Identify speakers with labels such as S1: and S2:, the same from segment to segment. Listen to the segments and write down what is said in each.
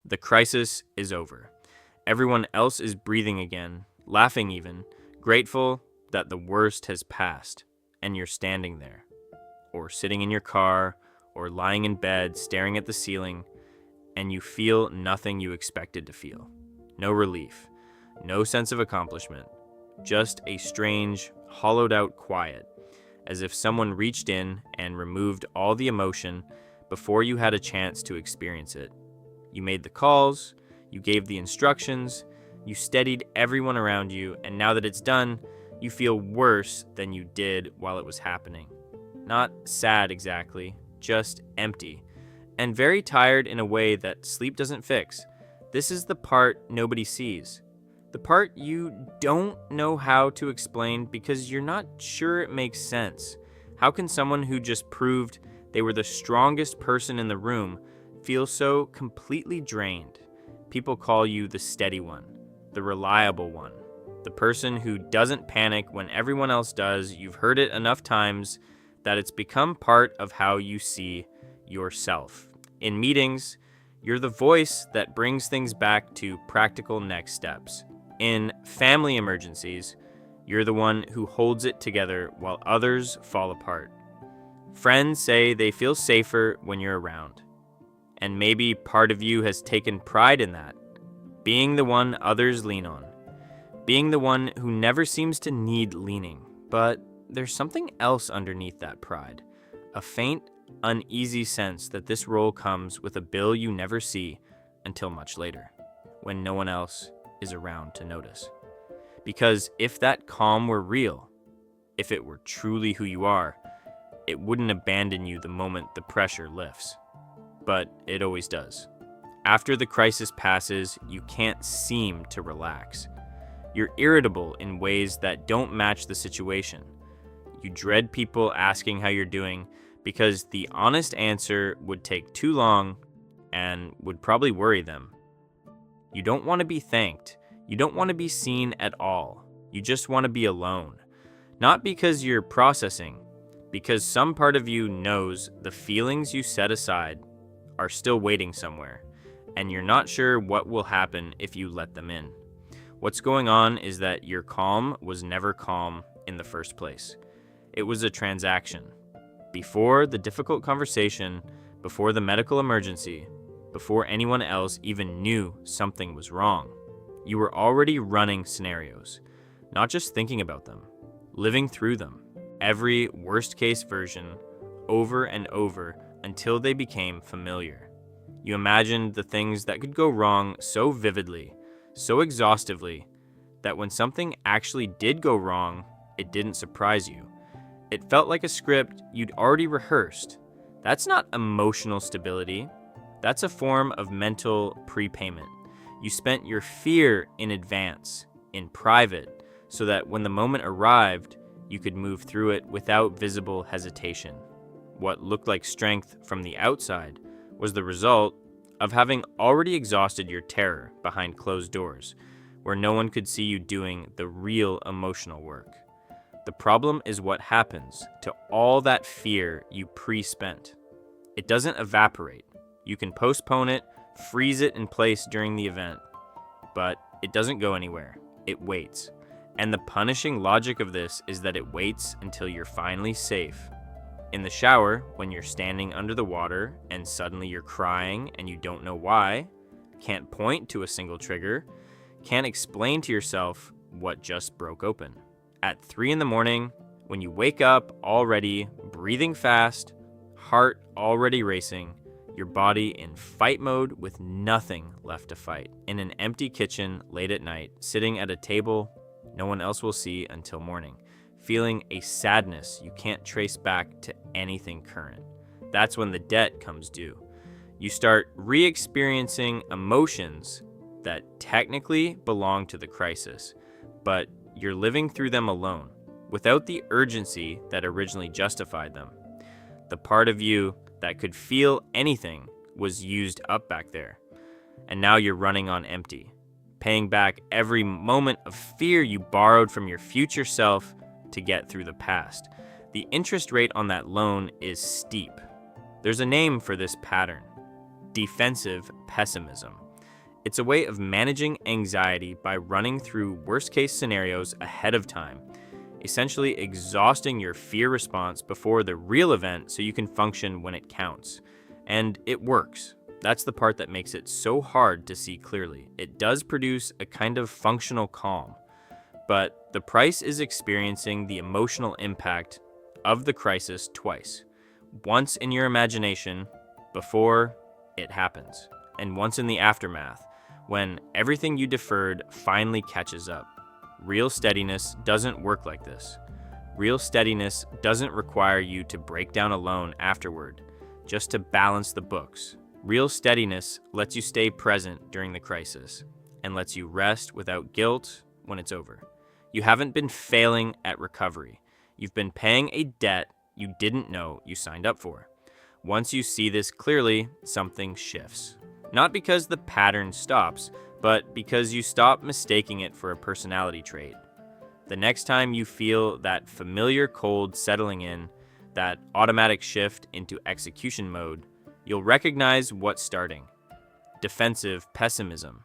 S1: The crisis is over. Everyone else is breathing again, laughing even, grateful that the worst has passed, and you're standing there, or sitting in your car, or lying in bed staring at the ceiling, and you feel nothing you expected to feel. No relief, no sense of accomplishment, just a strange, hollowed-out quiet, as if someone reached in and removed all the emotion before you had a chance to experience it. You made the calls, you gave the instructions, you steadied everyone around you, and now that it's done, you feel worse than you did while it was happening. Not sad exactly, just empty, and very tired in a way that sleep doesn't fix. This is the part nobody sees. The part you don't know how to explain because you're not sure it makes sense. How can someone who just proved they were the strongest person in the room feel so completely drained? People call you the steady one, the reliable one, the person who doesn't panic when everyone else does. You've heard it enough times that it's become part of how you see yourself. In meetings, you're the voice that brings things back to practical next steps. In family emergencies, you're the one who holds it together while others fall apart. Friends say they feel safer when you're around. And maybe part of you has taken pride in that, being the one others lean on, being the one who never seems to need leaning. But there's something else underneath that pride, a faint, uneasy sense that this role comes with a bill you never see until much later, when no one else is around to notice. Because if that calm were real, if it were truly who you are, it wouldn't abandon you the moment the pressure lifts. But it always does. After the crisis passes, you can't seem to relax. You're irritable in ways that don't match the situation. You dread people asking how you're doing because the honest answer would take too long and would probably worry them. You don't want to be thanked. You don't want to be seen at all. You just want to be alone. Not because you're processing, because some part of you knows the feelings you set aside are still waiting somewhere, and you're not sure what will happen if you let them in. What's going on is that your calm was never calm in the first place. It was a transaction. Before the difficult conversation, before the medical emergency, before anyone else even knew something was wrong, you were already running scenarios, not just thinking about them, living through them, every worst-case version, over and over until they became familiar. You imagined the things that could go wrong so vividly, so exhaustively, that when something actually did go wrong, it didn't surprise you. It felt like a script you'd already rehearsed. That's not emotional stability. That's a form of mental prepayment. You spent your fear in advance, in private, so that when the moment arrived, you could move through it without visible hesitation. What looked like strength from the outside was the result of having already exhausted your terror behind closed doors, where no one could see you doing the real emotional work. The problem is what happens to all that fear you pre-spent. It doesn't evaporate. You can postpone it, freeze it in place during the event, but it doesn't go anywhere. It waits. And the punishing logic of this is that it waits until you're finally safe. In the shower, when you're standing under the water and suddenly you're crying and you don't know why, can't point to a single trigger, can't explain to yourself what just broke open. At 3 a.m, when you wake up already breathing fast, heart already racing, your body in fight mode with nothing left to fight. In an empty kitchen late at night, sitting at a table no one else will see until morning, feeling a sadness you can't trace back to anything current. That's when the debt comes due. You start re-experiencing emotions that technically belong to the crisis, but you're living through them alone, without the urgency that originally justified them. The part of you that could feel anything was used up back there, and now you're running on empty, paying back every moment of fear you borrowed from your future self to get through the past. The interest rate on that loan is steep. There's a name for this pattern: defensive pessimism. It's a way of managing anxiety by running through worst-case scenarios ahead of time, essentially exhausting your fear response before the real event so you can function when it counts. And it works. That's the part that makes it so hard to see clearly. It does produce a kind of functional calm, but the price is experiencing the emotional impact of the crisis twice. Once in your imagination, before it happens, and once in the aftermath, when everything you deferred finally catches up. Real steadiness doesn't work like this. Real steadiness doesn't require you to break down alone afterward, just to balance the books. Real steadiness lets you stay present during the crisis and lets you rest without guilt when it's over. You haven't been failing at recovery. You've been paying a debt you didn't know you signed up for. Once you see this clearly, something shifts. Not because the pattern stops, but because you stop mistaking it for a personality trait. The next time you feel that familiar cold settling in, that automatic shift into execution mode, you'll recognize what's starting. Defensive pessimism,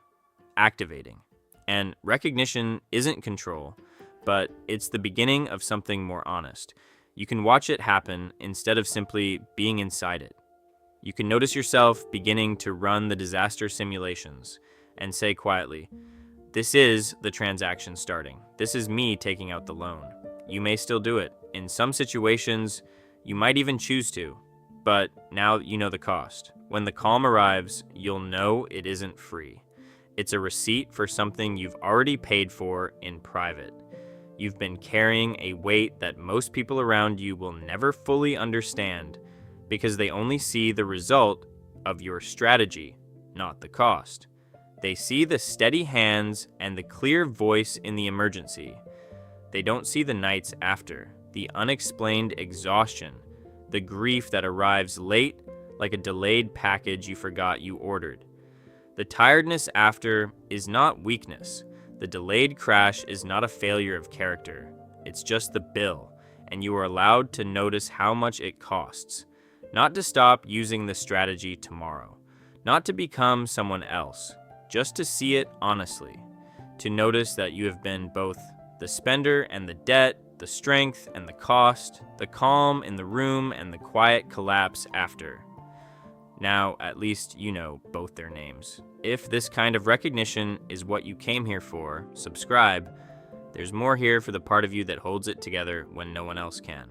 S1: activating. And recognition isn't control, but it's the beginning of something more honest. You can watch it happen instead of simply being inside it. You can notice yourself beginning to run the disaster simulations and say quietly, "This is the transaction starting. This is me taking out the loan." You may still do it. In some situations, you might even choose to, but now you know the cost. When the calm arrives, you'll know it isn't free. It's a receipt for something you've already paid for in private. You've been carrying a weight that most people around you will never fully understand because they only see the result of your strategy, not the cost. They see the steady hands and the clear voice in the emergency. They don't see the nights after, the unexplained exhaustion, the grief that arrives late like a delayed package you forgot you ordered. The tiredness after is not weakness. The delayed crash is not a failure of character. It's just the bill, and you are allowed to notice how much it costs. Not to stop using the strategy tomorrow. Not to become someone else. Just to see it honestly. To notice that you have been both the spender and the debt, the strength and the cost, the calm in the room and the quiet collapse after. Now, at least you know both their names. If this kind of recognition is what you came here for, subscribe. There's more here for the part of you that holds it together when no one else can.